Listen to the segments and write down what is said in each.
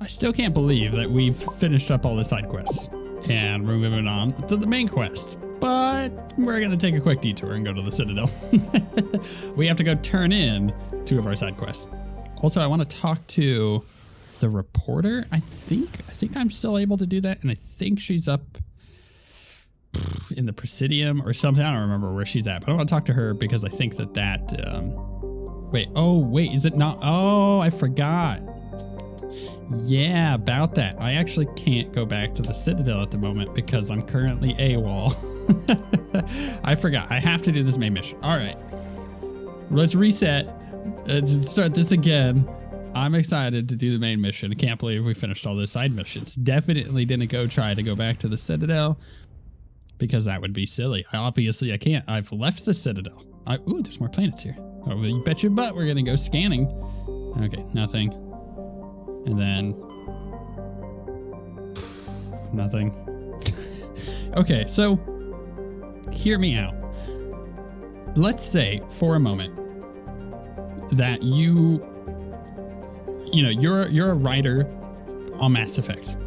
I still can't believe that we've finished up all the side quests and we're moving on to the main quest. But we're going to take a quick detour and go to the Citadel. We have to go turn in 2 of our side quests. Also, I want to talk to the reporter. I think I'm still able to do that. And I think she's up in the Presidium or something. I don't remember where she's at, but I want to talk to her because I think that wait, is it not? Oh, I forgot. Yeah, about that. I actually can't go back to the Citadel at the moment because I'm currently AWOL. I forgot. I have to do this main mission. All right, let's reset. Let's start this again. I'm excited to do the main mission. I can't believe we finished all those side missions. Definitely didn't try to go back to the Citadel because that would be silly. Obviously, I can't. I've left the Citadel. Ooh, there's more planets here. Oh, well, you bet your butt we're going to go scanning. Okay, nothing. And then nothing. Okay, so hear me out. Let's say for a moment that you're a writer on Mass Effect,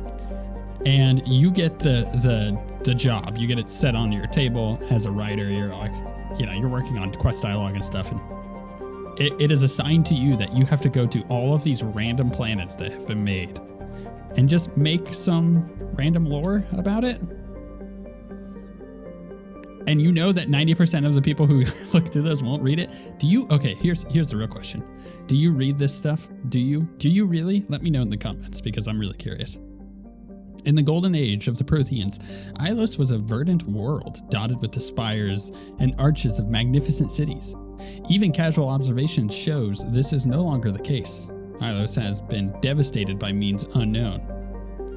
and you get the job. You get it set on your table as a writer. You're like, you're working on quest dialogue and stuff, and it is assigned to you that you have to go to all of these random planets that have been made and just make some random lore about it. And you know that 90% of the people who look through those won't read it. Okay, here's the real question. Do you read this stuff? Do you really? Let me know in the comments because I'm really curious. In the golden age of the Protheans, Ilos was a verdant world dotted with the spires and arches of magnificent cities. Even casual observation shows this is no longer the case. Ilos has been devastated by means unknown.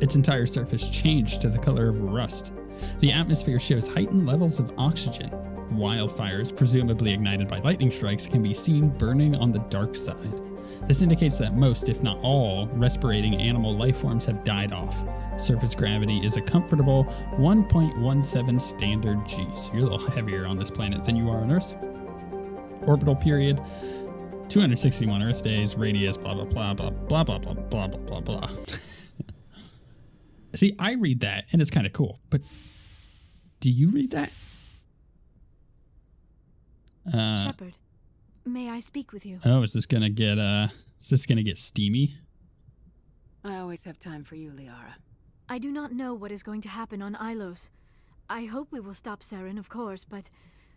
Its entire surface changed to the color of rust. The atmosphere shows heightened levels of oxygen. Wildfires, presumably ignited by lightning strikes, can be seen burning on the dark side. This indicates that most, if not all, respirating animal life forms have died off. Surface gravity is a comfortable 1.17 standard G, so you're a little heavier on this planet than you are on Earth. Orbital period, 261 Earth days, radius, blah, blah, blah, blah, blah, blah, blah, blah, blah, blah, blah. See, I read that, and it's kind of cool, but do you read that? Shepard, may I speak with you? Oh, is this gonna get steamy? I always have time for you, Liara. I do not know what is going to happen on Ilos. I hope we will stop Saren, of course, but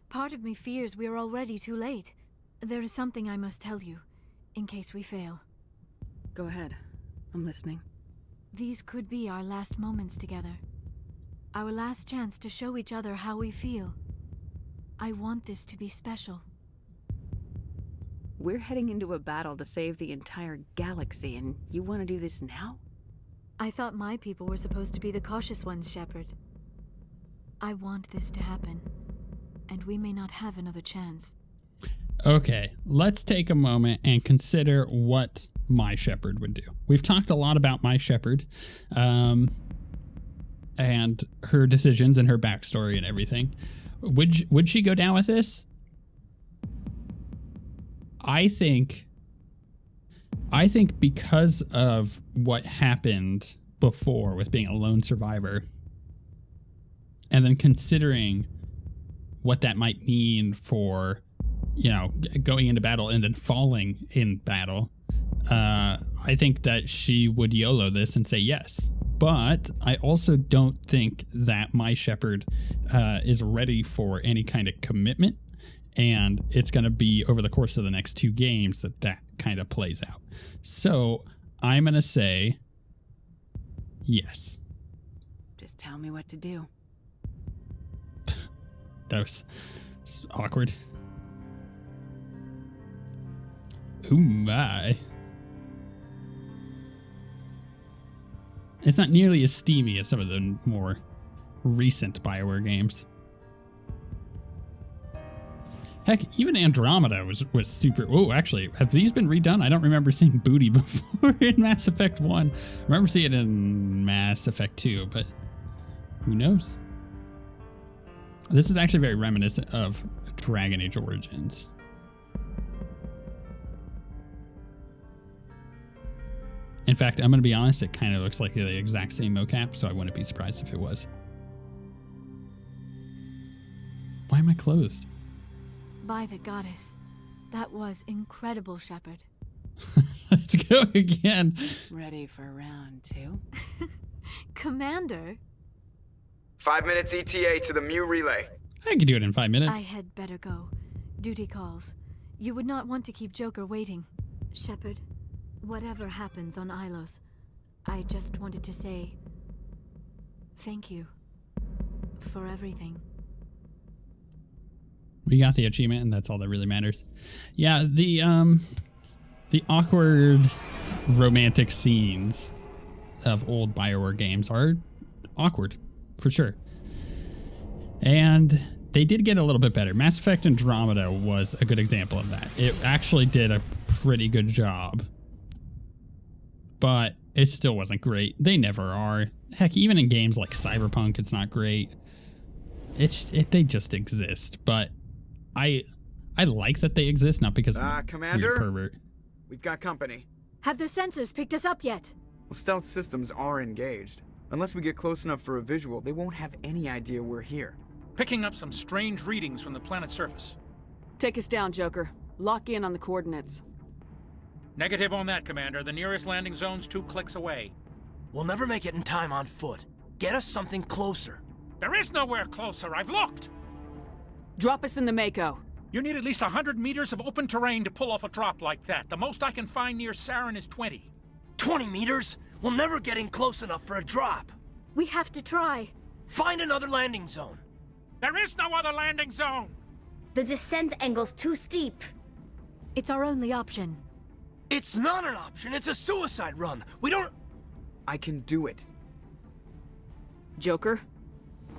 part of me fears we are already too late. There is something I must tell you, in case we fail. Go ahead. I'm listening. These could be our last moments together. Our last chance to show each other how we feel. I want this to be special. We're heading into a battle to save the entire galaxy, and you want to do this now? I thought my people were supposed to be the cautious ones, Shepard. I want this to happen, and we may not have another chance. Okay, let's take a moment and consider what my Shepard would do. We've talked a lot about my Shepard, and her decisions and her backstory and everything. Would she go down with this? I think because of what happened before with being a lone survivor, and then considering what that might mean for, going into battle and then falling in battle, I think that she would YOLO this and say yes. But I also don't think that my Shepard is ready for any kind of commitment. And it's going to be over the course of the next 2 games that kind of plays out. So I'm going to say yes. Just tell me what to do. That was awkward. Oh my. It's not nearly as steamy as some of the more recent BioWare games. Heck, even Andromeda was super... Oh, actually, have these been redone? I don't remember seeing booty before in Mass Effect 1. I remember seeing it in Mass Effect 2, but who knows? This is actually very reminiscent of Dragon Age Origins. In fact, I'm going to be honest, it kind of looks like the exact same mocap, so I wouldn't be surprised if it was. Why am I closed? By the goddess. That was incredible, Shepard. Let's go again. Ready for round 2? Commander? 5 minutes ETA to the Mu relay. I can do it in 5 minutes. I had better go. Duty calls. You would not want to keep Joker waiting. Shepard, whatever happens on Ilos, I just wanted to say thank you for everything. We got the achievement, and that's all that really matters. Yeah, the awkward romantic scenes of old BioWare games are awkward, for sure. And they did get a little bit better. Mass Effect Andromeda was a good example of that. It actually did a pretty good job, but it still wasn't great. They never are. Heck, even in games like Cyberpunk, it's not great. They just exist, but I like that they exist, not because I'm a Commander? weird pervert. We've got company. Have their sensors picked us up yet? Well, stealth systems are engaged. Unless we get close enough for a visual, they won't have any idea we're here. Picking up some strange readings from the planet's surface. Take us down, Joker. Lock in on the coordinates. Negative on that, Commander. The nearest landing zone's 2 clicks away. We'll never make it in time on foot. Get us something closer. There is nowhere closer. I've looked. Drop us in the Mako. You need at least 100 meters of open terrain to pull off a drop like that. The most I can find near Saren is 20. 20 meters? We'll never get in close enough for a drop. We have to try. Find another landing zone. There is no other landing zone. The descent angle's too steep. It's our only option. It's not an option. It's a suicide run. We don't... I can do it. Joker,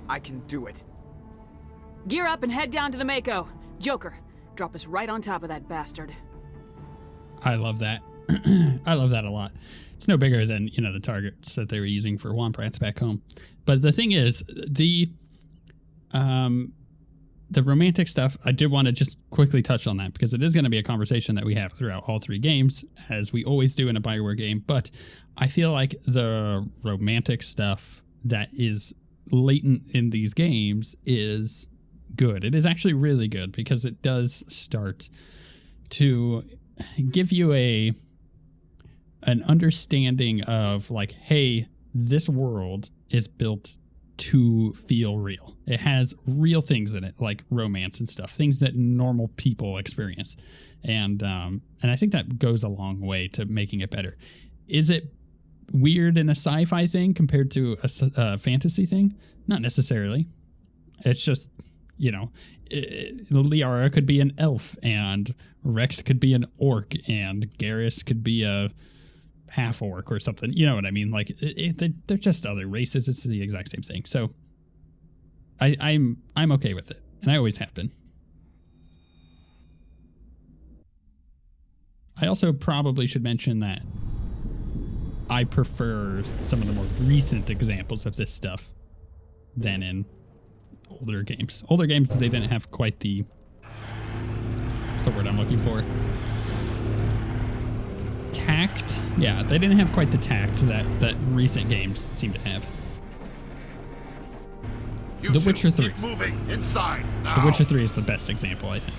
I can do it. gear up and head down to the Mako. Joker, drop us right on top of that bastard. I love that. I love that a lot. It's no bigger than, the targets that they were using for Womp Rats back home. But the thing is, the romantic stuff, I did want to just quickly touch on that because it is going to be a conversation that we have throughout all 3 games, as we always do in a BioWare game. But I feel like the romantic stuff that is latent in these games is good. It is actually really good because it does start to give you an understanding of like, hey, this world is built to feel real. It has real things in it, like romance and stuff, things that normal people experience. And I think that goes a long way to making it better. Is it weird in a sci-fi thing compared to a fantasy thing? Not necessarily. It's just, Liara could be an elf, and Rex could be an orc, and Garrus could be a half orc or something. You know what I mean? Like they're just other races. It's the exact same thing. So I'm okay with it, and I always have been. I also probably should mention that I prefer some of the more recent examples of this stuff than in older games. Older games, they didn't have quite the... What's the word I'm looking for? Tact? Yeah, they didn't have quite the tact that recent games seem to have. The Witcher 3. Keep moving inside now. The Witcher 3 is the best example, I think.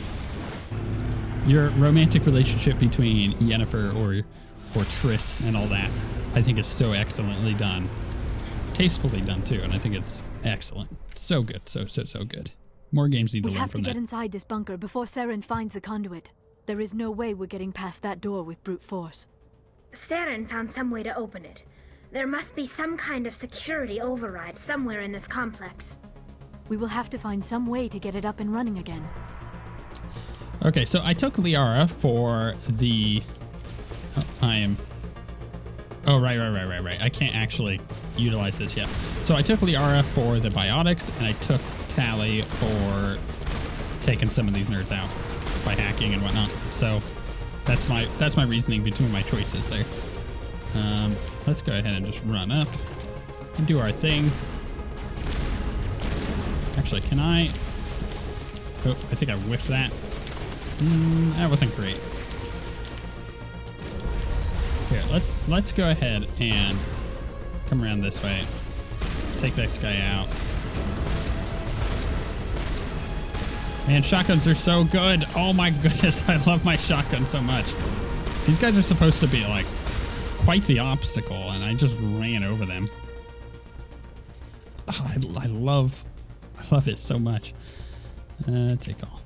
Your romantic relationship between Yennefer or Triss and all that, I think is so excellently done. Tastefully done, too, and I think it's excellent. So good. So good. More games need to learn from that. We have to get inside this bunker before Saren finds the conduit. There is no way we're getting past that door with brute force. Saren found some way to open it. There must be some kind of security override somewhere in this complex. We will have to find some way to get it up and running again. Okay, so I took Liara for the... Oh, right. I can't actually utilize this yet. So I took Liara for the biotics, and I took Tali for taking some of these nerds out by hacking and whatnot. So that's my reasoning between my choices there. Let's go ahead and just run up and do our thing. Actually, can I... Oh, I think I whiffed that. That wasn't great. Here, let's go ahead and come around this way. Take this guy out. Man, shotguns are so good. Oh my goodness, I love my shotgun so much. These guys are supposed to be like quite the obstacle, and I just ran over them. Oh, I love it so much. Take all.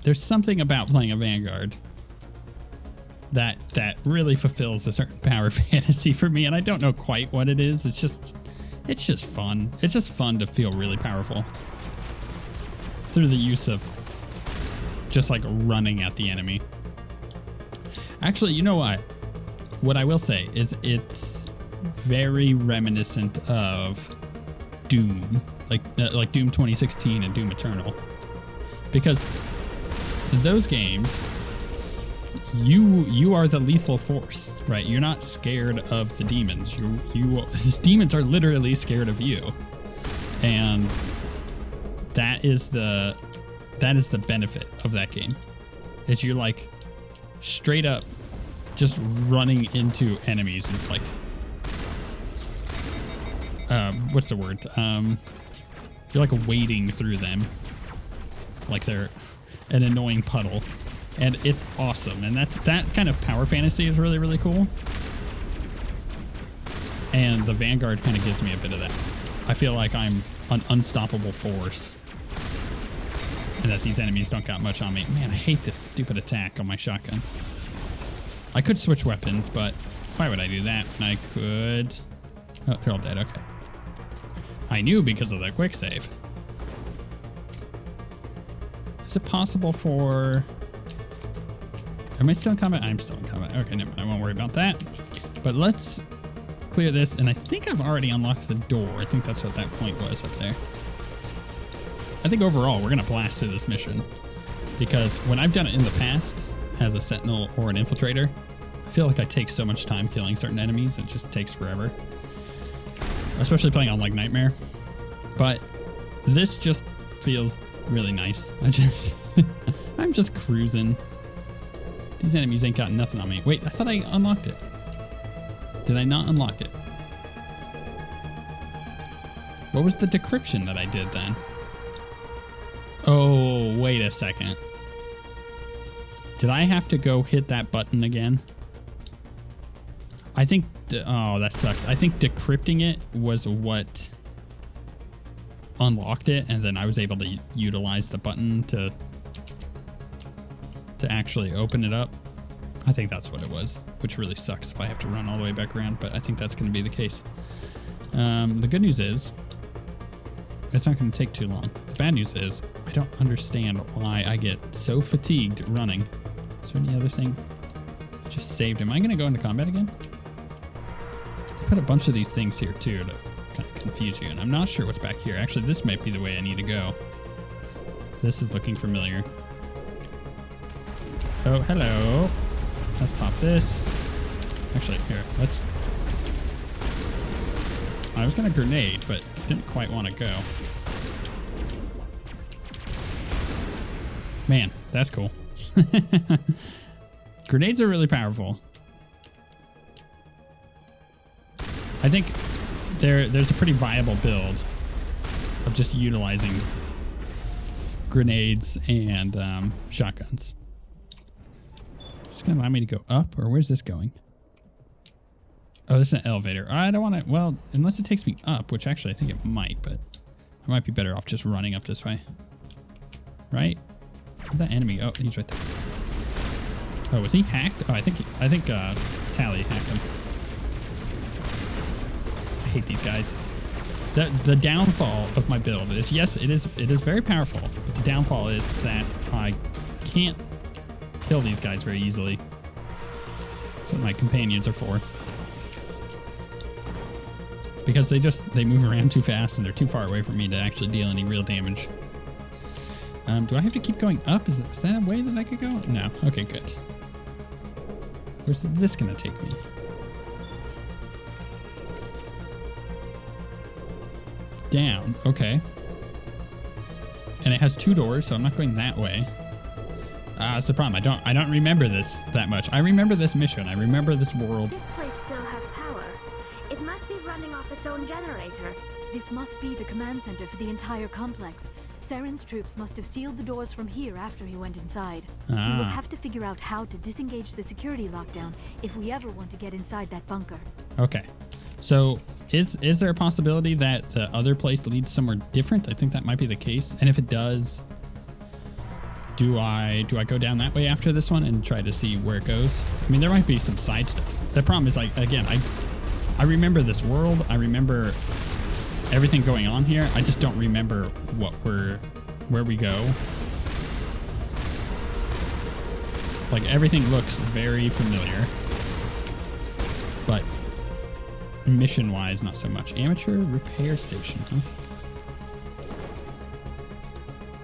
There's something about playing a Vanguard that really fulfills a certain power fantasy for me, and I don't know quite what it is. It's just fun. It's just fun to feel really powerful through the use of just like running at the enemy. Actually, you know what? What I will say is it's very reminiscent of Doom, like Doom 2016 and Doom Eternal, because those games, you are the lethal force, right? You're not scared of the demons. The demons are literally scared of you, and that is the benefit of that game. Is you're like straight up just running into enemies and like what's the word? You're like wading through them like they're an annoying puddle, and it's awesome. And that kind of power fantasy is really, really cool. And the Vanguard kind of gives me a bit of that. I feel like I'm an unstoppable force, and that these enemies don't got much on me. Man, I hate this stupid attack on my shotgun. I could switch weapons, but why would I do that when I could? Oh, they're all dead. Okay. I knew because of the quick save. Is it possible for... Am I still in combat? I'm still in combat. Okay, never mind. I won't worry about that. But let's clear this, and I think I've already unlocked the door. I think that's what that point was up there. I think overall we're going to blast through this mission, because when I've done it in the past as a sentinel or an infiltrator, I feel like I take so much time killing certain enemies, it just takes forever. Especially playing on like Nightmare. But this just feels really nice. I'm just cruising. These enemies ain't got nothing on me. Wait, I thought I unlocked it. Did I not unlock it? What was the decryption that I did then? Oh, wait a second. Did I have to go hit that button again? I think, oh, that sucks. I think decrypting it was what unlocked it, and then I was able to utilize the button to actually open it up. I think that's what it was, which really sucks if I have to run all the way back around, but I think that's going to be the case. The good news is it's not going to take too long. The bad news is I don't understand why I get so fatigued running. Is there any other thing? I just saved. Am I going to go into combat again? They put a bunch of these things here too to kind of confuse you, and I'm not sure what's back here. Actually, this might be the way I need to go. This is looking familiar. Oh, hello. Let's pop this. Actually, here, let's... I was going to grenade, but didn't quite want to go. Man, that's cool. Grenades are really powerful. I think there's a pretty viable build of just utilizing grenades and shotguns. Is this going to allow me to go up, or where's this going? Oh, this is an elevator. I don't want to, well, unless it takes me up, which actually I think it might, but I might be better off just running up this way. Right? Where'd that enemy? Oh, he's right there. Oh, was he hacked? Oh, I think Tally hacked him. I hate these guys. The downfall of my build is, yes, it is very powerful, but the downfall is that I can't kill these guys very easily. That's what my companions are for. Because they move around too fast and they're too far away from me to actually deal any real damage. Do I have to keep going up? Is that a way that I could go? No. Okay, good. Where's this gonna take me? Down. Okay. And it has two doors, so I'm not going that way. That's the problem. I don't remember this that much. I remember this mission. I remember this world. This place still has power. It must be running off its own generator. This must be the command center for the entire complex. Saren's troops must have sealed the doors from here after he went inside. We will have to figure out how to disengage the security lockdown if we ever want to get inside that bunker. Okay. So is there a possibility that the other place leads somewhere different? I think that might be the case. And if it does, do I go down that way after this one and try to see where it goes? I mean, there might be some side stuff. The problem is, like, again, I remember this world. I remember everything going on here. I just don't remember where we go. Like, everything looks very familiar, but mission-wise, not so much. Amateur repair station, huh?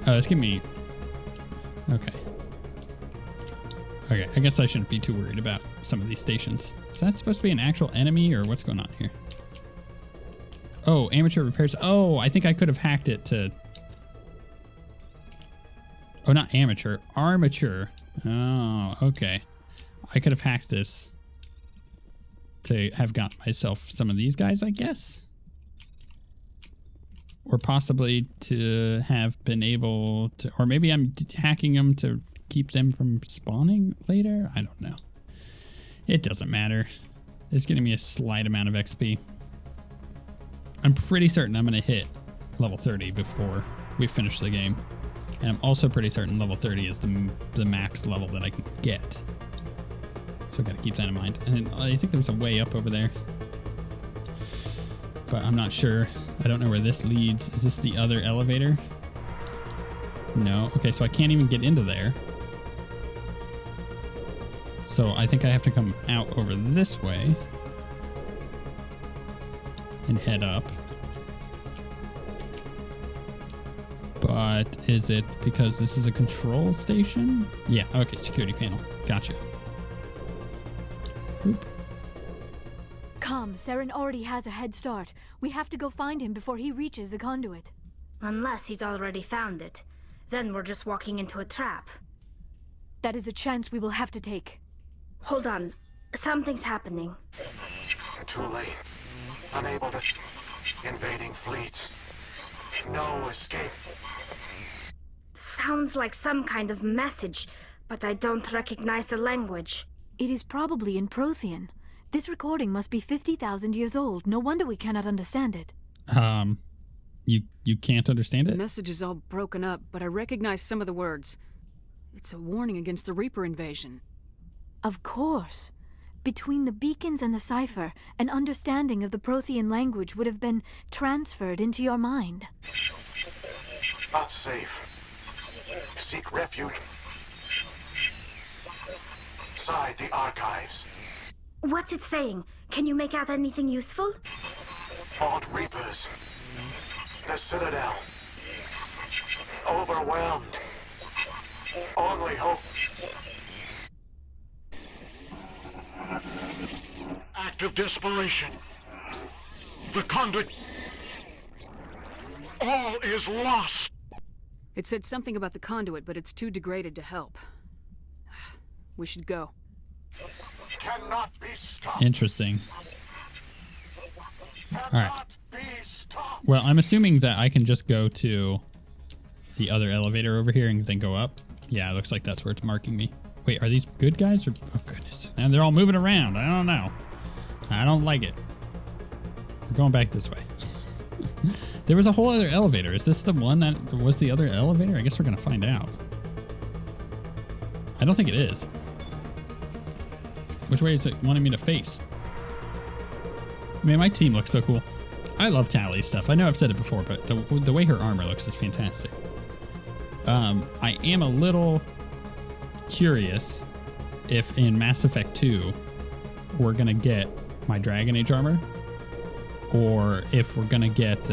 Oh, let's give me... Okay. Okay, I guess I shouldn't be too worried about some of these stations. Is that supposed to be an actual enemy, or what's going on here? Oh, amateur repairs. Oh, I think I could have hacked it to... Oh, not amateur. Armature. Oh, okay. I could have hacked this to have got myself some of these guys, I guess. Or possibly to have been able to... Or maybe I'm hacking them to keep them from spawning later? I don't know. It doesn't matter. It's getting me a slight amount of XP. I'm pretty certain I'm going to hit level 30 before we finish the game. And I'm also pretty certain level 30 is the max level that I can get. So I got to keep that in mind. And I think there's a way up over there, but I'm not sure. I don't know where this leads. Is this the other elevator? No. Okay, so I can't even get into there. So I think I have to come out over this way and head up. But is it because this is a control station? Yeah, okay, security panel. Gotcha. Boop. Come, Saren already has a head start. We have to go find him before he reaches the conduit. Unless he's already found it. Then we're just walking into a trap. That is a chance we will have to take. Hold on. Something's happening. Too late. Unable to... Invading fleets. No escape. Sounds like some kind of message, but I don't recognize the language. It is probably in Prothean. This recording must be 50,000 years old. No wonder we cannot understand it. You can't understand The it? message is all broken up, but I recognize some of the words. It's a warning against the Reaper invasion. Of course. Between the beacons and the cipher, an understanding of the Prothean language would have been transferred into your mind. Not safe. Seek refuge. Inside the archives. What's it saying? Can you make out anything useful? Fought Reapers. The Citadel. Overwhelmed. Only hope. Act of desperation. The Conduit. All is lost. It said something about the Conduit, but it's too degraded to help. We should go. Cannot be stopped. Interesting. Cannot Alright. be stopped. Well, I'm assuming that I can just go to the other elevator over here and then go up. Yeah, it looks like that's where it's marking me. Wait, are these good guys or... Oh, goodness. And they're all moving around. I don't know. I don't like it. We're going back this way. There was a whole other elevator. Is this the one that was the other elevator? I guess we're going to find out. I don't think it is. Which way is it wanting me to face? Man, my team looks so cool. I love Tally's stuff. I know I've said it before, but the way her armor looks is fantastic. I am a little curious if in Mass Effect 2 we're going to get my Dragon Age armor, or if we're going to get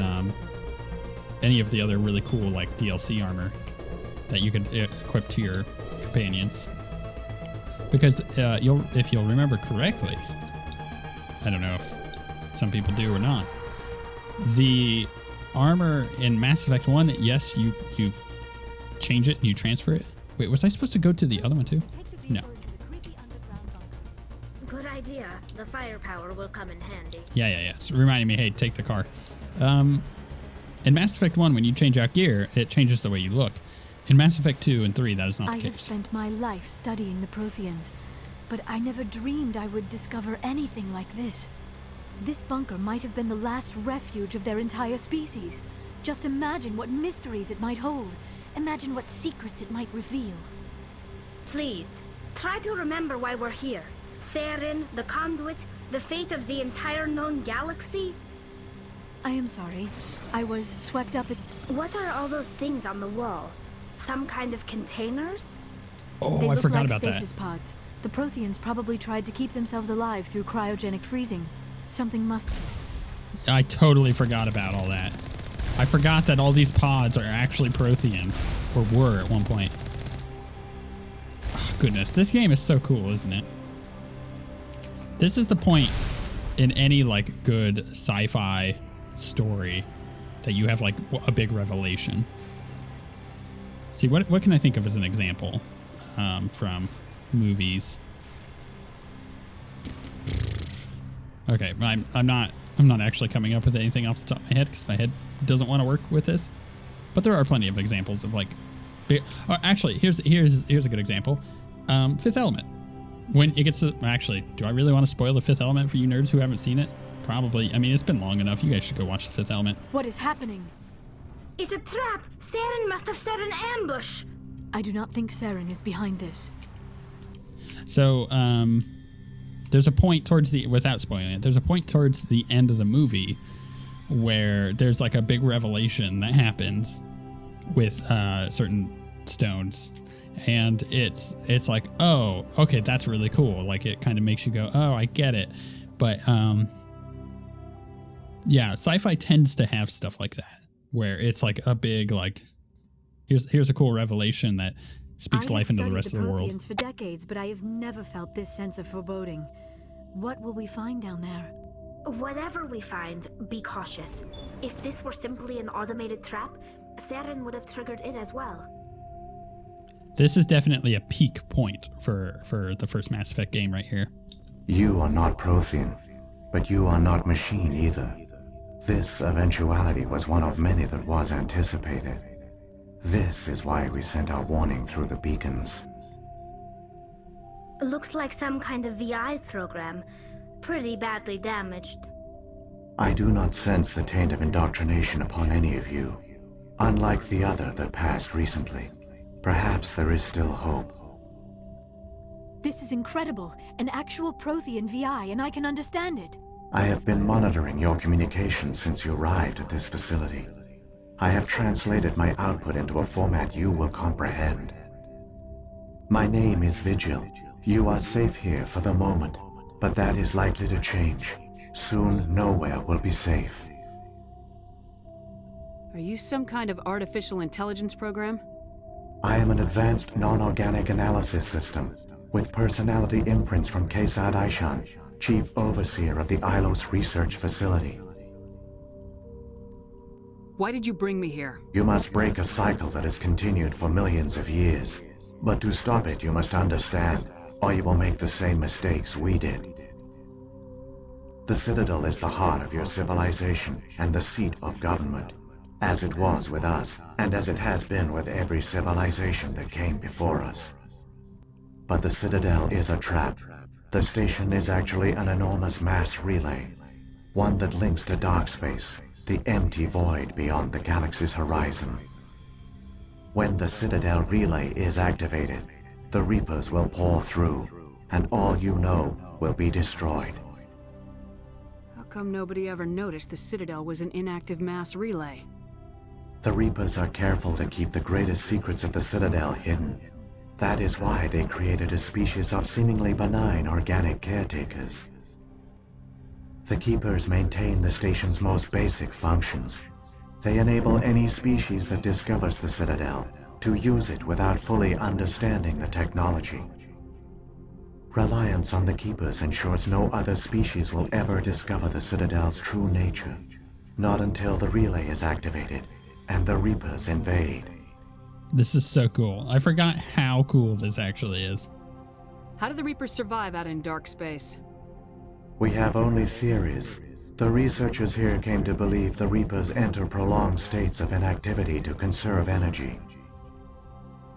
any of the other really cool like DLC armor that you could equip to your companions. Because if you'll remember correctly, I don't know if some people do or not, the armor in Mass Effect 1, yes, you change it and you transfer it, Wait, was I supposed to go to the other one too? No. Good idea. The firepower will come in handy. Yeah. So reminding me, hey, take the car. In Mass Effect 1, when you change out gear, it changes the way you look. In Mass Effect 2 and 3, that is not the I have case. spent my life studying the Protheans, but I never dreamed I would discover anything like this. This bunker might have been the last refuge of their entire species. Just imagine what mysteries it might hold. Imagine what secrets it might reveal. Please, try to remember why we're here. Saren, the Conduit, the fate of the entire known galaxy. I am sorry. I was swept up in... What are all those things on the wall? Some kind of containers? Oh, They I look forgot like about stasis that. pods. The Protheans probably tried to keep themselves alive through cryogenic freezing. Something must... I totally forgot about all that. I forgot that all these pods are actually Protheans, or were at one point. Oh, goodness, this game is so cool, isn't it? This is the point in any like good sci-fi story that you have like a big revelation. See, what can I think of as an example from movies? Okay, I'm not actually coming up with anything off the top of my head because my head doesn't want to work with this. But there are plenty of examples of like, actually, here's a good example. Fifth Element. When it gets to, actually, do I really want to spoil the Fifth Element for you nerds who haven't seen it? Probably. I mean, it's been long enough. You guys should go watch the Fifth Element. What is happening? It's a trap! Saren must have set an ambush! I do not think Saren is behind this. So, there's a point towards the, without spoiling it, there's a point towards the end of the movie where there's like a big revelation that happens with certain stones. And it's like, oh, okay, that's really cool. Like it kind of makes you go, oh, I get it. But yeah, sci-fi tends to have stuff like that, where it's like a big like, here's a cool revelation that speaks life into the rest of the world. I have studied the Protheans for decades, but I have never felt this sense of foreboding. What will we find down there? Whatever we find, be cautious. If this were simply an automated trap, Saren would have triggered it as well. This is definitely a peak point for the first Mass Effect game right here. You are not Prothean, but you are not machine either. This eventuality was one of many that was anticipated. This is why we sent our warning through the beacons. Looks like some kind of VI program. Pretty badly damaged. I do not sense the taint of indoctrination upon any of you, unlike the other that passed recently. Perhaps there is still hope. This is incredible. An actual Prothean VI, and I can understand it. I have been monitoring your communications since you arrived at this facility. I have translated my output into a format you will comprehend. My name is Vigil. You are safe here for the moment, but that is likely to change. Soon, nowhere will be safe. Are you some kind of artificial intelligence program? I am an advanced non-organic analysis system, with personality imprints from Kesad Aishan, Chief Overseer of the Ilos Research Facility. Why did you bring me here? You must break a cycle that has continued for millions of years. But to stop it, you must understand, or you will make the same mistakes we did. The Citadel is the heart of your civilization and the seat of government, as it was with us, and as it has been with every civilization that came before us. But the Citadel is a trap. The station is actually an enormous mass relay, one that links to dark space, the empty void beyond the galaxy's horizon. When the Citadel relay is activated, the Reapers will pour through, and all you know will be destroyed. How come nobody ever noticed the Citadel was an inactive mass relay? The Reapers are careful to keep the greatest secrets of the Citadel hidden. That is why they created a species of seemingly benign organic caretakers. The Keepers maintain the station's most basic functions. They enable any species that discovers the Citadel to use it without fully understanding the technology. Reliance on the Keepers ensures no other species will ever discover the Citadel's true nature, not until the relay is activated and the Reapers invade. This is so cool. I forgot how cool this actually is. How do the Reapers survive out in dark space? We have only theories. The researchers here came to believe the Reapers enter prolonged states of inactivity to conserve energy.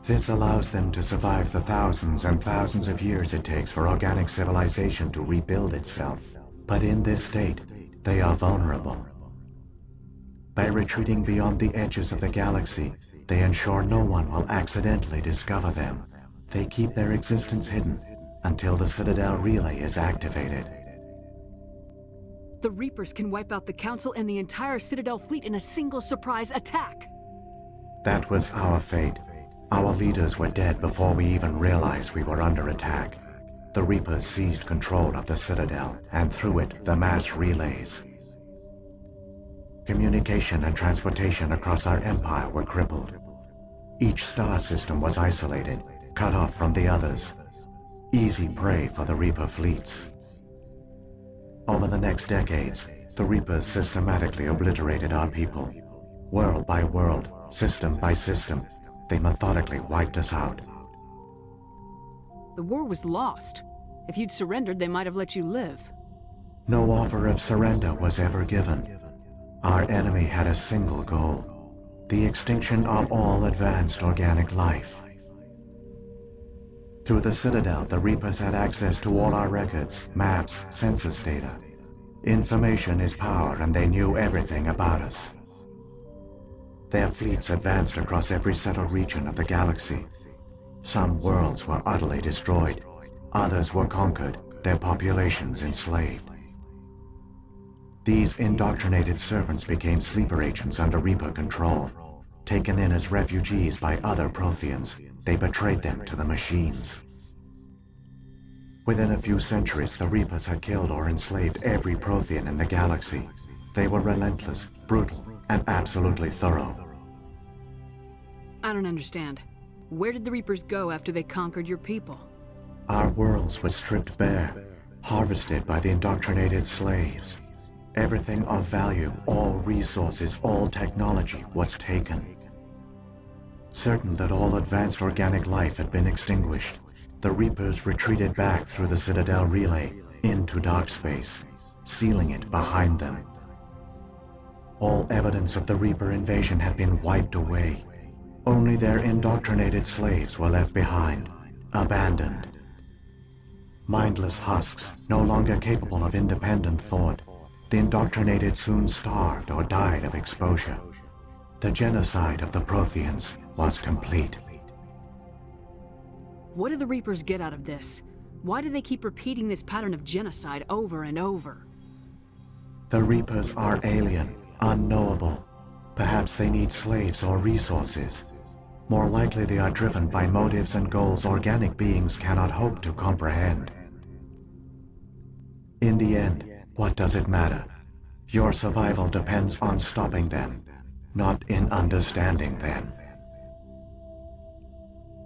This allows them to survive the thousands and thousands of years it takes for organic civilization to rebuild itself. But in this state, they are vulnerable. By retreating beyond the edges of the galaxy, they ensure no one will accidentally discover them. They keep their existence hidden until the Citadel relay is activated. The Reapers can wipe out the Council and the entire Citadel fleet in a single surprise attack. That was our fate. Our leaders were dead before we even realized we were under attack. The Reapers seized control of the Citadel, and through it, the mass relays. Communication and transportation across our empire were crippled. Each star system was isolated, cut off from the others. Easy prey for the Reaper fleets. Over the next decades, the Reapers systematically obliterated our people. World by world, system by system, they methodically wiped us out. The war was lost. If you'd surrendered, they might have let you live. No offer of surrender was ever given. Our enemy had a single goal: the extinction of all advanced organic life. Through the Citadel, the Reapers had access to all our records, maps, census data. Information is power, and they knew everything about us. Their fleets advanced across every settled region of the galaxy. Some worlds were utterly destroyed, others were conquered, their populations enslaved. These indoctrinated servants became sleeper agents under Reaper control. Taken in as refugees by other Protheans, they betrayed them to the machines. Within a few centuries, the Reapers had killed or enslaved every Prothean in the galaxy. They were relentless, brutal, and absolutely thorough. I don't understand. Where did the Reapers go after they conquered your people? Our worlds were stripped bare, harvested by the indoctrinated slaves. Everything of value, all resources, all technology was taken. Certain that all advanced organic life had been extinguished, the Reapers retreated back through the Citadel relay into dark space, sealing it behind them. All evidence of the Reaper invasion had been wiped away. Only their indoctrinated slaves were left behind, abandoned. Mindless husks, no longer capable of independent thought, the indoctrinated soon starved or died of exposure. The genocide of the Protheans was complete. What do the Reapers get out of this? Why do they keep repeating this pattern of genocide over and over? The Reapers are alien, unknowable. Perhaps they need slaves or resources. More likely they are driven by motives and goals organic beings cannot hope to comprehend. In the end, what does it matter? Your survival depends on stopping them, not in understanding them.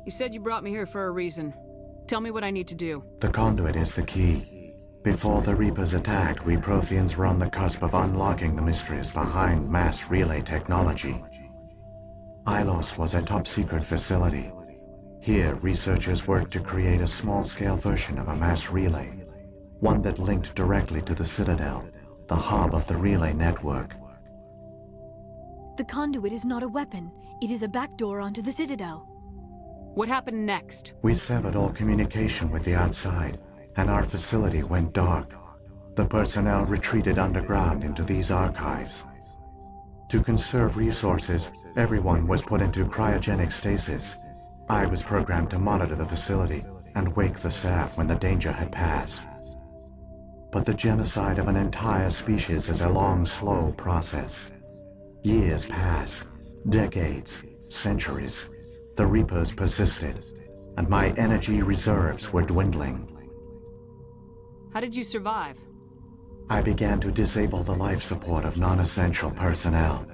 You said you brought me here for a reason. Tell me what I need to do. The Conduit is the key. Before the Reapers attacked, we Protheans were on the cusp of unlocking the mysteries behind mass relay technology. Ilos was a top-secret facility. Here, researchers worked to create a small-scale version of a mass relay, one that linked directly to the Citadel, the hub of the relay network. The Conduit is not a weapon. It is a backdoor onto the Citadel. What happened next? We severed all communication with the outside, and our facility went dark. The personnel retreated underground into these archives. To conserve resources, everyone was put into cryogenic stasis. I was programmed to monitor the facility and wake the staff when the danger had passed. But the genocide of an entire species is a long, slow process. Years passed, decades, centuries. The Reapers persisted, and my energy reserves were dwindling. How did you survive? I began to disable the life support of non-essential personnel.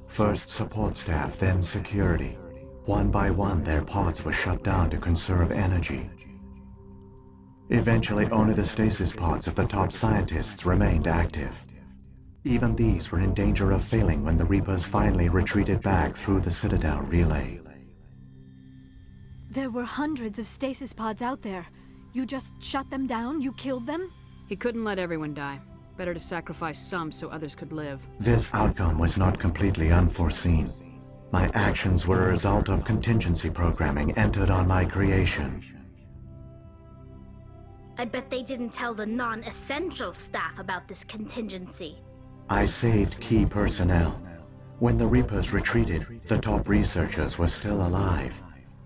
First support staff, then security. One by one, their pods were shut down to conserve energy. Eventually, only the stasis pods of the top scientists remained active. Even these were in danger of failing when the Reapers finally retreated back through the Citadel relay. There were hundreds of stasis pods out there. You just shut them down? You killed them? He couldn't let everyone die. Better to sacrifice some so others could live. This outcome was not completely unforeseen. My actions were a result of contingency programming entered on my creation. I bet they didn't tell the non-essential staff about this contingency. I saved key personnel. When the Reapers retreated, the top researchers were still alive.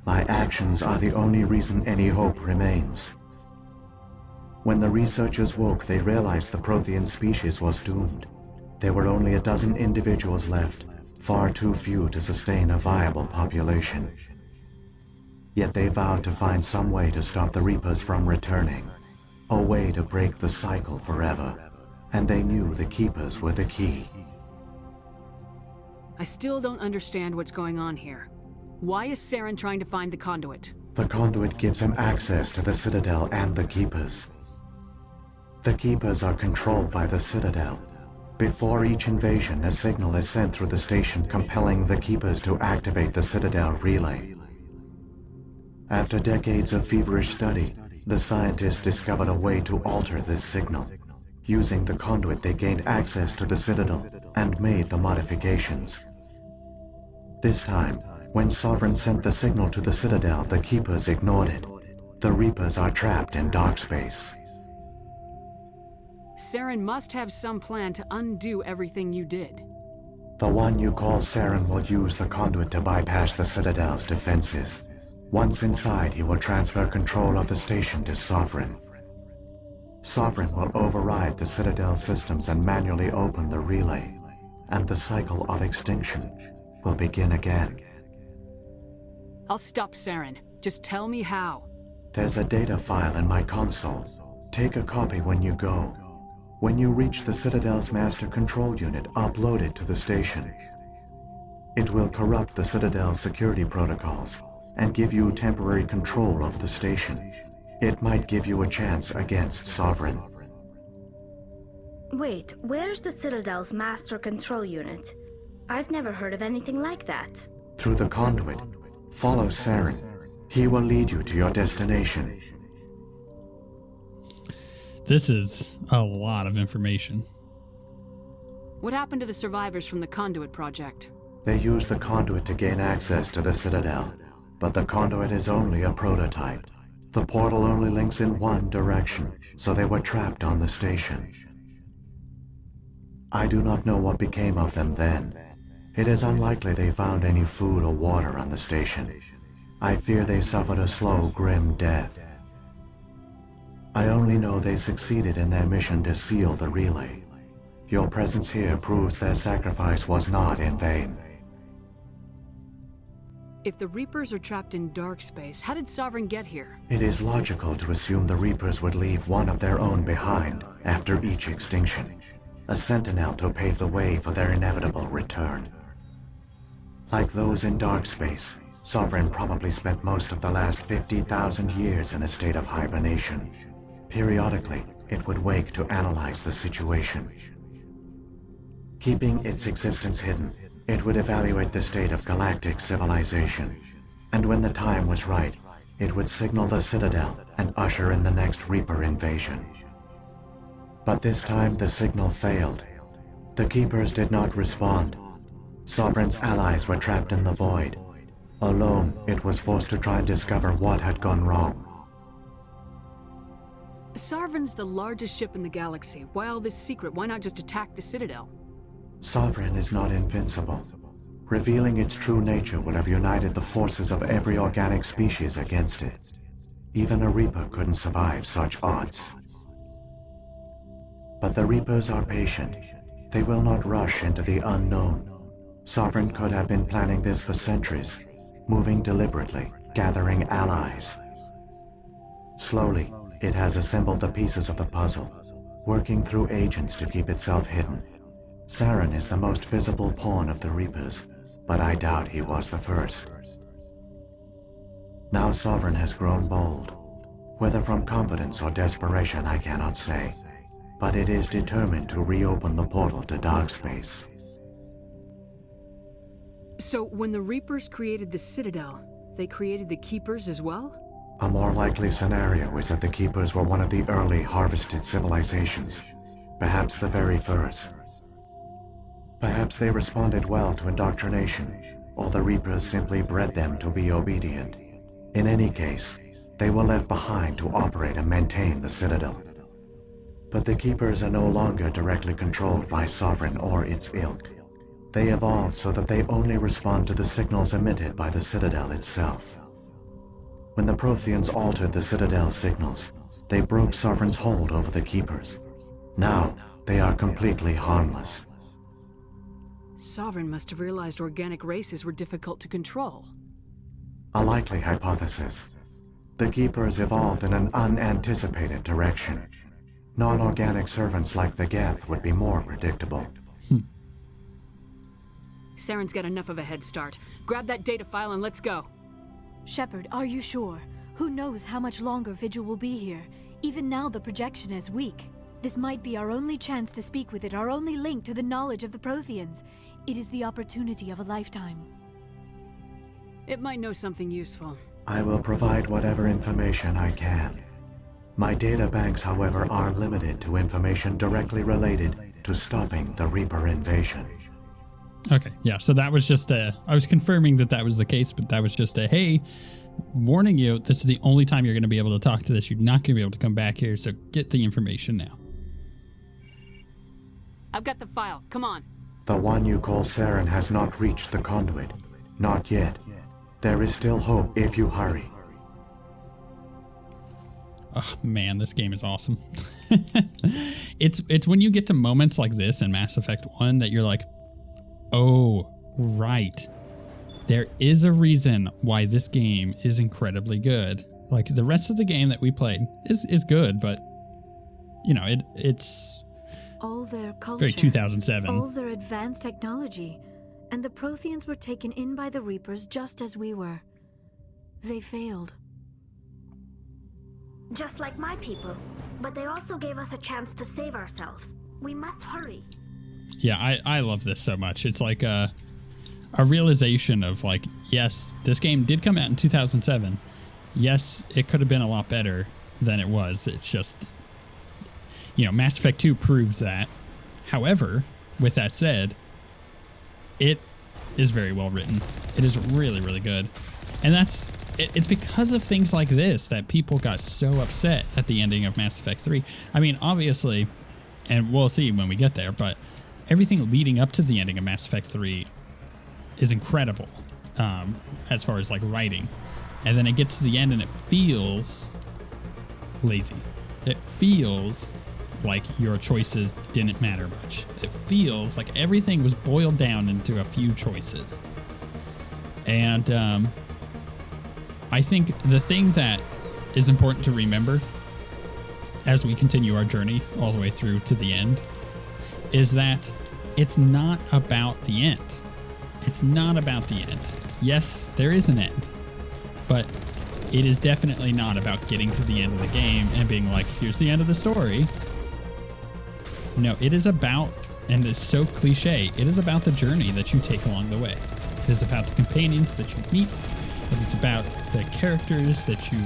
My actions are the only reason any hope remains. When the researchers woke, they realized the Prothean species was doomed. There were only a dozen individuals left, far too few to sustain a viable population. Yet they vowed to find some way to stop the Reapers from returning, a way to break the cycle forever, and they knew the Keepers were the key. I still don't understand what's going on here. Why is Saren trying to find the Conduit? The Conduit gives him access to the Citadel and the Keepers. The Keepers are controlled by the Citadel. Before each invasion, a signal is sent through the station compelling the Keepers to activate the Citadel relay. After decades of feverish study, the scientists discovered a way to alter this signal. Using the Conduit, they gained access to the Citadel and made the modifications. This time, when Sovereign sent the signal to the Citadel, the Keepers ignored it. The Reapers are trapped in dark space. Saren must have some plan to undo everything you did. The one you call Saren will use the Conduit to bypass the Citadel's defenses. Once inside, he will transfer control of the station to Sovereign. Sovereign will override the Citadel systems and manually open the relay, and the cycle of extinction will begin again. I'll stop Saren. Just tell me how. There's a data file in my console. Take a copy when you go. When you reach the Citadel's master control unit, upload it to the station. It will corrupt the Citadel's security protocols and give you temporary control of the station. It might give you a chance against Sovereign. Wait, where's the Citadel's master control unit? I've never heard of anything like that. Through the Conduit, follow Saren. He will lead you to your destination. This is a lot of information. What happened to the survivors from the Conduit project? They used the Conduit to gain access to the Citadel, but the Conduit is only a prototype. The portal only links in one direction, so they were trapped on the station. I do not know what became of them then. It is unlikely they found any food or water on the station. I fear they suffered a slow, grim death. I only know they succeeded in their mission to seal the relay. Your presence here proves their sacrifice was not in vain. If the Reapers are trapped in dark space, how did Sovereign get here? It is logical to assume the Reapers would leave one of their own behind after each extinction, a sentinel to pave the way for their inevitable return. Like those in dark space, Sovereign probably spent most of the last 50,000 years in a state of hibernation. Periodically, it would wake to analyze the situation. Keeping its existence hidden, it would evaluate the state of galactic civilization, and when the time was right, it would signal the Citadel and usher in the next Reaper invasion. But this time the signal failed. The Keepers did not respond. Sovereign's allies were trapped in the void. Alone, it was forced to try and discover what had gone wrong. Sovereign's the largest ship in the galaxy. Why all this secret? Why not just attack the Citadel? Sovereign is not invincible. Revealing its true nature would have united the forces of every organic species against it. Even a Reaper couldn't survive such odds. But the Reapers are patient. They will not rush into the unknown. Sovereign could have been planning this for centuries, moving deliberately, gathering allies. Slowly, it has assembled the pieces of the puzzle, working through agents to keep itself hidden. Saren is the most visible pawn of the Reapers, but I doubt he was the first. Now Sovereign has grown bold. Whether from confidence or desperation, I cannot say, but it is determined to reopen the portal to dark space. So, when the Reapers created the Citadel, They created the Keepers as well? A more likely scenario is that the Keepers were one of the early harvested civilizations, perhaps the very first. Perhaps they responded well to indoctrination, or the Reapers simply bred them to be obedient. In any case, they were left behind to operate and maintain the Citadel. But the Keepers are no longer directly controlled by Sovereign or its ilk. They evolved so that they only respond to the signals emitted by the Citadel itself. When the Protheans altered the Citadel's signals, they broke Sovereign's hold over the Keepers. Now, they are completely harmless. Sovereign must have realized organic races were difficult to control. A likely hypothesis. The Keepers evolved in an unanticipated direction. Non-organic servants like the Geth would be more predictable. Saren's got enough of a head start. Grab that data file and let's go. Shepard, are you sure? Who knows how much longer Vigil will be here? Even now the projection is weak. This might be our only chance to speak with it, our only link to the knowledge of the Protheans. It is the opportunity of a lifetime. It might know something useful. I will provide whatever information I can. My data banks, however, are limited to information directly related to stopping the Reaper invasion. Okay, yeah, so that was just I was confirming that that was the case, but that was just hey, warning you, this is the only time you're going to be able to talk to this. You're not going to be able to come back here, so get the information now. I've got the file. Come on. The one you call Saren has not reached the Conduit. Not yet. There is still hope if you hurry. Oh man, this game is awesome. It's when you get to moments like this in Mass Effect 1 that you're like, oh, right. There is a reason why this game is incredibly good. Like the rest of the game that we played is good, but you know, it's All their culture, very 2007. all their advanced technology, and the Protheans were taken in by the Reapers just as we were. They failed. Just like my people. But they also gave us a chance to save ourselves. We must hurry. Yeah, I love this so much. It's like a realization of like, yes, this game did come out in 2007. Yes, it could have been a lot better than it was. It's just, you know, Mass Effect 2 proves that. However, with that said, it is very well written. It is really, really good. And it's because of things like this that people got so upset at the ending of Mass Effect 3. I mean, obviously, and we'll see when we get there, but everything leading up to the ending of Mass Effect 3 is incredible as far as like writing. And then it gets to the end and it feels lazy. It feels like your choices didn't matter much. It feels like everything was boiled down into a few choices. And I think the thing that is important to remember as we continue our journey all the way through to the end is that it's not about the end. It's not about the end. Yes, there is an end, but it is definitely not about getting to the end of the game and being like, here's the end of the story. No, it is about, and it's so cliche, it is about the journey that you take along the way. It is about the companions that you meet. It is about the characters that you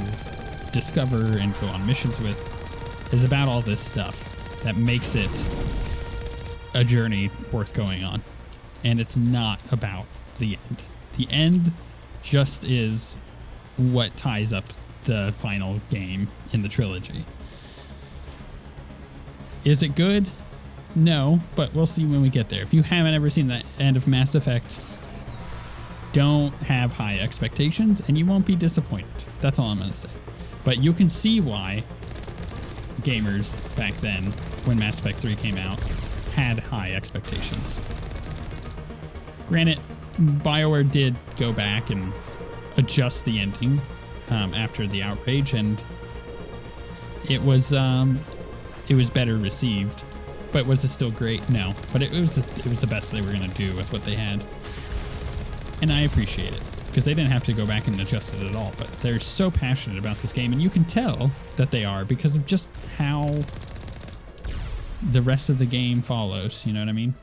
discover and go on missions with. It is about all this stuff that makes it a journey worth going on. And it's not about the end. The end just is what ties up the final game in the trilogy. Is it good? No, but we'll see when we get there. If you haven't ever seen the end of Mass Effect, don't have high expectations and you won't be disappointed. That's all I'm going to say. But you can see why gamers back then, when Mass Effect 3 came out, had high expectations. Granted, BioWare did go back and adjust the ending after the outrage, and it was better received. But was it still great? No. But it was the best they were going to do with what they had. And I appreciate it, because they didn't have to go back and adjust it at all. But they're so passionate about this game, and you can tell that they are because of just how the rest of the game follows. You know what I mean?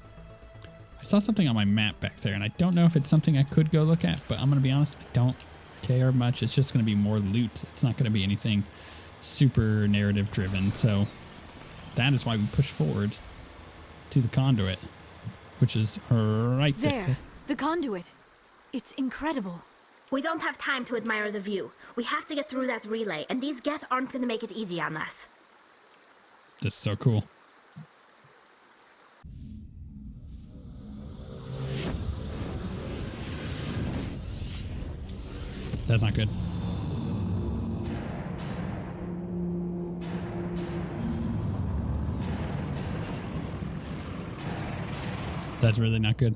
I saw something on my map back there, and I don't know if it's something I could go look at, but I'm going to be honest, I don't care much. It's just going to be more loot. It's not going to be anything super narrative driven. So that is why we push forward to the conduit, which is right there. The conduit. It's incredible. We don't have time to admire the view. We have to get through that relay, and these Geth aren't going to make it easy on us. This is so cool. That's not good. That's really not good.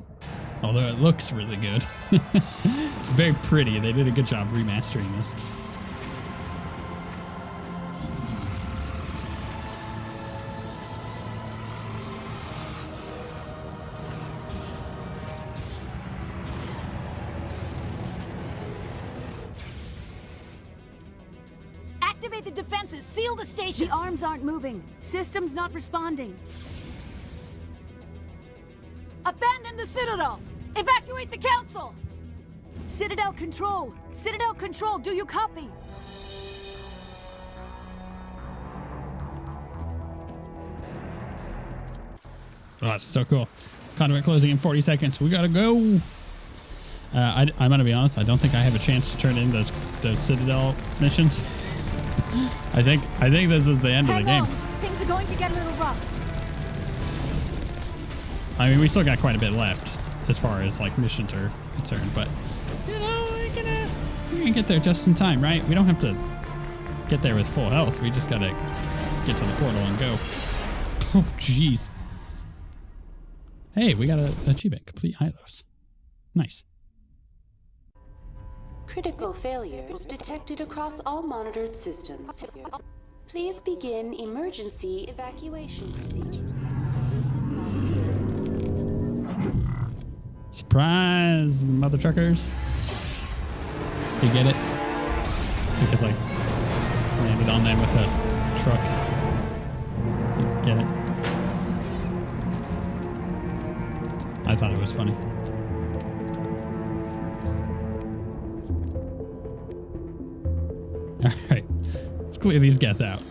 Although it looks really good. It's very pretty. They did a good job remastering this. Activate the defenses! Seal the station! The arms aren't moving. Systems not responding. Abandon the Citadel! Evacuate the Council! Citadel Control! Citadel Control, do you copy? Oh, that's so cool. Conduit closing in 40 seconds. We gotta go. I'm gonna be honest. I don't think I have a chance to turn in those Citadel missions. I think this is the end of the game. Things are going to get a little rough. I mean, we still got quite a bit left as far as like missions are concerned, but you know, we're gonna get there just in time, right? We don't have to get there with full health. We just gotta get to the portal and go. Oh, jeez. Hey, we got an achievement. Complete Ilos. Nice. Critical failures detected across all monitored systems. Please begin emergency evacuation procedures. This is not good. Surprise, mother truckers. You get it? Because I landed on them with a truck. You get it? I thought it was funny. All right, let's clear these Geth out.